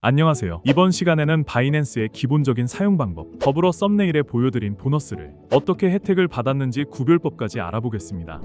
안녕하세요. 이번 시간에는 바이낸스의 기본적인 사용 방법, 더불어 썸네일에 보여드린 보너스를 어떻게 혜택을 받았는지 구별법까지 알아보겠습니다.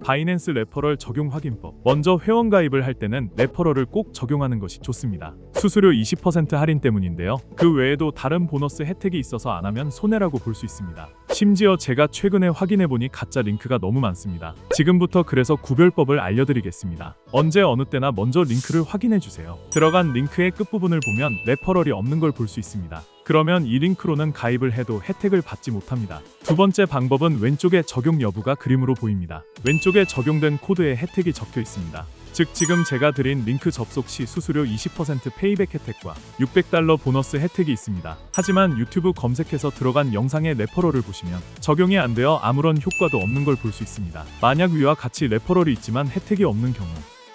바이낸스 레퍼럴 적용 확인법. 먼저 회원 가입을 할 때는 레퍼럴을 꼭 적용하는 것이 좋습니다. 수수료 20% 할인 때문인데요. 그 외에도 다른 보너스 혜택이 있어서 안 하면 손해라고 볼 수 있습니다. 심지어 제가 최근에 확인해보니 가짜 링크가 너무 많습니다. 지금부터 그래서 구별법을 알려드리겠습니다. 언제 어느 때나 먼저 링크를 확인해주세요. 들어간 링크의 끝부분을 보면 레퍼럴이 없는 걸 볼 수 있습니다. 그러면 이 링크로는 가입을 해도 혜택을 받지 못합니다. 두 번째 방법은 왼쪽에 적용 여부가 그림으로 보입니다. 왼쪽에 적용된 코드에 혜택이 적혀 있습니다. 즉 지금 제가 드린 링크 접속 시 수수료 20% 페이백 혜택과 $600 보너스 혜택이 있습니다. 하지만 유튜브 검색해서 들어간 영상의 레퍼럴을 보시면 적용이 안 되어 아무런 효과도 없는 걸 볼 수 있습니다. 만약 위와 같이 레퍼럴이 있지만 혜택이 없는 경우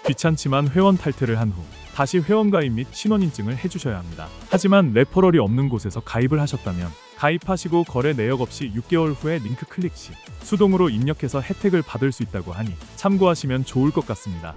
귀찮지만 회원 탈퇴를 한 후 다시 회원가입 및 신원인증을 해주셔야 합니다. 하지만 레퍼럴이 없는 곳에서 가입을 하셨다면 가입하시고 거래 내역 없이 6개월 후에 링크 클릭 시 수동으로 입력해서 혜택을 받을 수 있다고 하니 참고하시면 좋을 것 같습니다.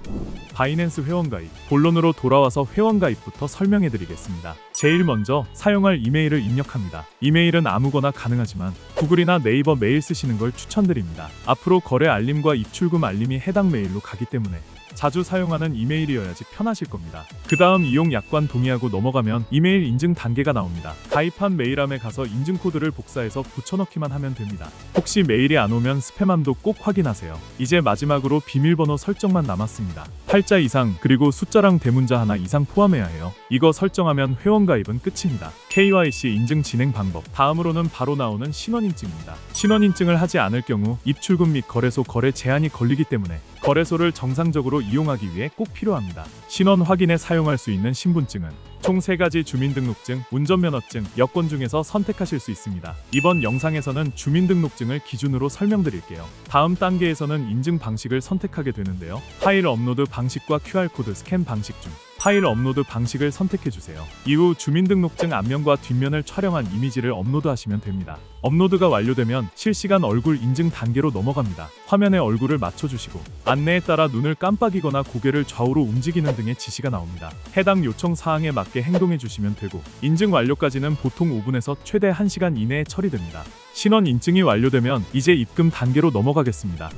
바이낸스 회원가입. 본론으로 돌아와서 회원가입부터 설명해드리겠습니다. 제일 먼저 사용할 이메일을 입력합니다. 이메일은 아무거나 가능하지만 구글이나 네이버 메일 쓰시는 걸 추천드립니다. 앞으로 거래 알림과 입출금 알림이 해당 메일로 가기 때문에 자주 사용하는 이메일이어야지 편하실 겁니다. 그 다음 이용 약관 동의하고 넘어가면 이메일 인증 단계가 나옵니다. 가입한 메일함에 가서 인증 코드를 복사해서 붙여넣기만 하면 됩니다. 혹시 메일이 안 오면 스팸함도 꼭 확인하세요. 이제 마지막으로 비밀번호 설정만 남았습니다. 8자 이상 그리고 숫자랑 대문자 하나 이상 포함해야 해요. 이거 설정하면 회원 가입은 끝입니다. KYC 인증 진행 방법. 다음으로는 바로 나오는 신원인증입니다. 신원인증을 하지 않을 경우 입출금 및 거래소 거래 제한이 걸리기 때문에 거래소를 정상적으로 이용하기 위해 꼭 필요합니다. 신원 확인에 사용할 수 있는 신분증은 총 3가지 주민등록증, 운전면허증, 여권 중에서 선택하실 수 있습니다. 이번 영상에서는 주민등록증을 기준으로 설명드릴게요. 다음 단계에서는 인증 방식을 선택하게 되는데요. 파일 업로드 방식과 QR코드 스캔 방식 중 파일 업로드 방식을 선택해주세요. 이후 주민등록증 앞면과 뒷면을 촬영한 이미지를 업로드하시면 됩니다. 업로드가 완료되면 실시간 얼굴 인증 단계로 넘어갑니다. 화면에 얼굴을 맞춰주시고 안내에 따라 눈을 깜빡이거나 고개를 좌우로 움직이는 등의 지시가 나옵니다. 해당 요청 사항에 맞게 행동해주시면 되고 인증 완료까지는 보통 5분에서 최대 1시간 이내에 처리됩니다. 신원 인증이 완료되면 이제 입금 단계로 넘어가겠습니다.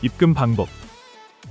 입금 방법.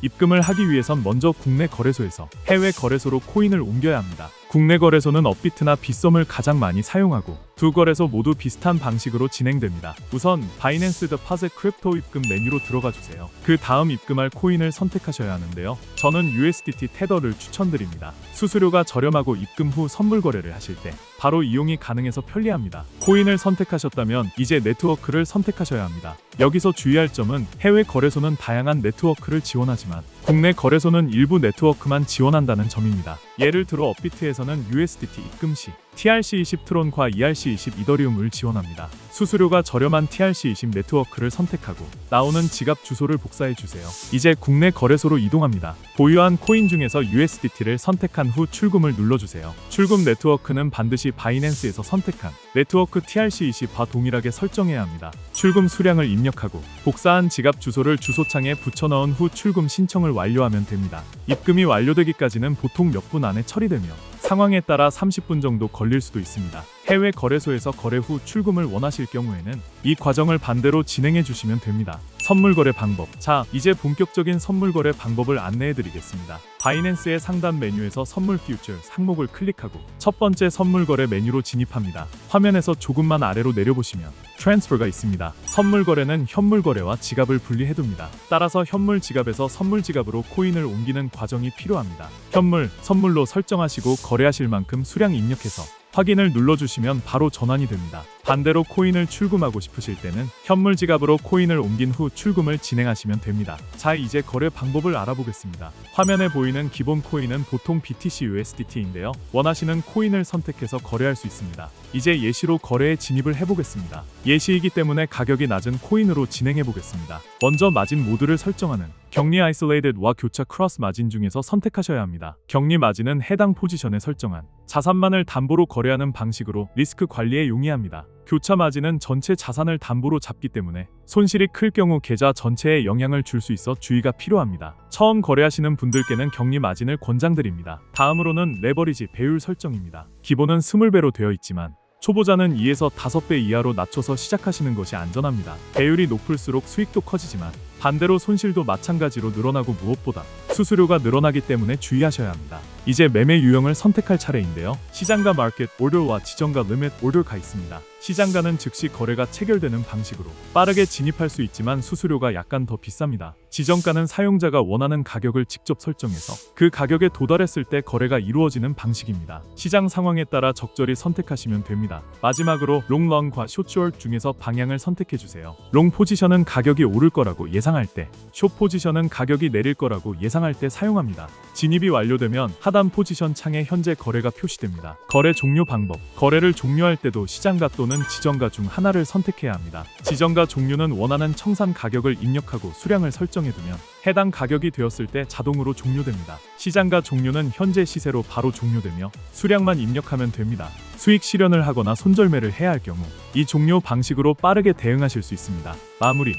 입금을 하기 위해선 먼저 국내 거래소에서 해외 거래소로 코인을 옮겨야 합니다. 국내 거래소는 업비트나 빗썸을 가장 많이 사용하고 두 거래소 모두 비슷한 방식으로 진행됩니다. 우선 바이낸스 데파짓 크립토 입금 메뉴로 들어가 주세요. 그 다음 입금할 코인을 선택하셔야 하는데요. 저는 USDT 테더를 추천드립니다. 수수료가 저렴하고 입금 후 선물 거래를 하실 때 바로 이용이 가능해서 편리합니다. 코인을 선택하셨다면 이제 네트워크를 선택하셔야 합니다. 여기서 주의할 점은 해외 거래소는 다양한 네트워크를 지원하지만 국내 거래소는 일부 네트워크만 지원한다는 점입니다. 예를 들어 업비트에서는 USDT 입금 시 TRC20 트론과 ERC20 이더리움을 지원합니다. 수수료가 저렴한 TRC20 네트워크를 선택하고 나오는 지갑 주소를 복사해 주세요. 이제 국내 거래소로 이동합니다. 보유한 코인 중에서 USDT를 선택한 후 출금을 눌러주세요. 출금 네트워크는 반드시 바이낸스에서 선택한 네트워크 TRC20과 동일하게 설정해야 합니다. 출금 수량을 입력하고 복사한 지갑 주소를 주소창에 붙여넣은 후 출금 신청을 완료하면 됩니다. 입금이 완료되기까지는 보통 몇 분 안에 처리되며 상황에 따라 30분 정도 걸릴 수도 있습니다. 해외 거래소에서 거래 후 출금을 원하실 경우에는 이 과정을 반대로 진행해 주시면 됩니다. 선물 거래 방법. 자, 이제 본격적인 선물 거래 방법을 안내해 드리겠습니다. 바이낸스의 상단 메뉴에서 선물 퓨처 항목을 클릭하고 첫 번째 선물 거래 메뉴로 진입합니다. 화면에서 조금만 아래로 내려보시면 트랜스퍼가 있습니다. 선물 거래는 현물 거래와 지갑을 분리해 둡니다. 따라서 현물 지갑에서 선물 지갑으로 코인을 옮기는 과정이 필요합니다. 현물, 선물로 설정하시고 거래하실 만큼 수량 입력해서 확인을 눌러주시면 바로 전환이 됩니다. 반대로 코인을 출금하고 싶으실 때는 현물 지갑으로 코인을 옮긴 후 출금을 진행하시면 됩니다. 자, 이제 거래 방법을 알아보겠습니다. 화면에 보이는 기본 코인은 보통 BTC USDT인데요. 원하시는 코인을 선택해서 거래할 수 있습니다. 이제 예시로 거래에 진입을 해보겠습니다. 예시이기 때문에 가격이 낮은 코인으로 진행해보겠습니다. 먼저 마진 모드를 설정하는 격리 아이솔레이티드와 교차 크로스 마진 중에서 선택하셔야 합니다. 격리 마진은 해당 포지션에 설정한 자산만을 담보로 거래하는 방식으로 리스크 관리에 용이합니다. 교차 마진은 전체 자산을 담보로 잡기 때문에 손실이 클 경우 계좌 전체에 영향을 줄 수 있어 주의가 필요합니다. 처음 거래하시는 분들께는 격리 마진을 권장드립니다. 다음으로는 레버리지 배율 설정입니다. 기본은 20배로 되어 있지만 초보자는 2에서 5배 이하로 낮춰서 시작하시는 것이 안전합니다. 배율이 높을수록 수익도 커지지만 반대로 손실도 마찬가지로 늘어나고 무엇보다 수수료가 늘어나기 때문에 주의하셔야 합니다. 이제 매매 유형을 선택할 차례인데요. 시장가 마켓 오더와 지정가 리밋 오더가 있습니다. 시장가는 즉시 거래가 체결되는 방식으로 빠르게 진입할 수 있지만 수수료가 약간 더 비쌉니다. 지정가는 사용자가 원하는 가격을 직접 설정해서 그 가격에 도달했을 때 거래가 이루어지는 방식입니다. 시장 상황에 따라 적절히 선택하시면 됩니다. 마지막으로 롱, 런과 숏, 숏 중에서 방향을 선택해주세요. 롱 포지션은 가격이 오를 거라고 예상할 때, 숏 포지션은 가격이 내릴 거라고 예상할 때 사용합니다. 진입이 완료되면 하단 포지션 창에 현재 거래가 표시됩니다. 거래 종료 방법. 거래를 종료할 때도 시장가 또는 지정가 중 하나를 선택해야 합니다. 지정가 종류는 원하는 청산 가격을 입력하고 수량을 설정해두면 해당 가격이 되었을 때 자동으로 종료됩니다. 시장가 종류는 현재 시세로 바로 종료되며 수량만 입력하면 됩니다. 수익 실현을 하거나 손절매를 해야 할 경우 이 종료 방식으로 빠르게 대응하실 수 있습니다. 마무리.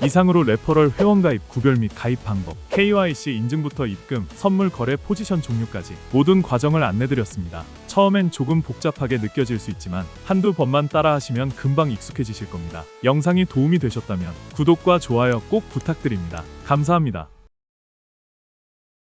이상으로 레퍼럴 회원가입 구별 및 가입 방법, KYC 인증부터 입금, 선물 거래 포지션 종류까지 모든 과정을 안내드렸습니다. 처음엔 조금 복잡하게 느껴질 수 있지만 한두 번만 따라하시면 금방 익숙해지실 겁니다. 영상이 도움이 되셨다면 구독과 좋아요 꼭 부탁드립니다. 감사합니다.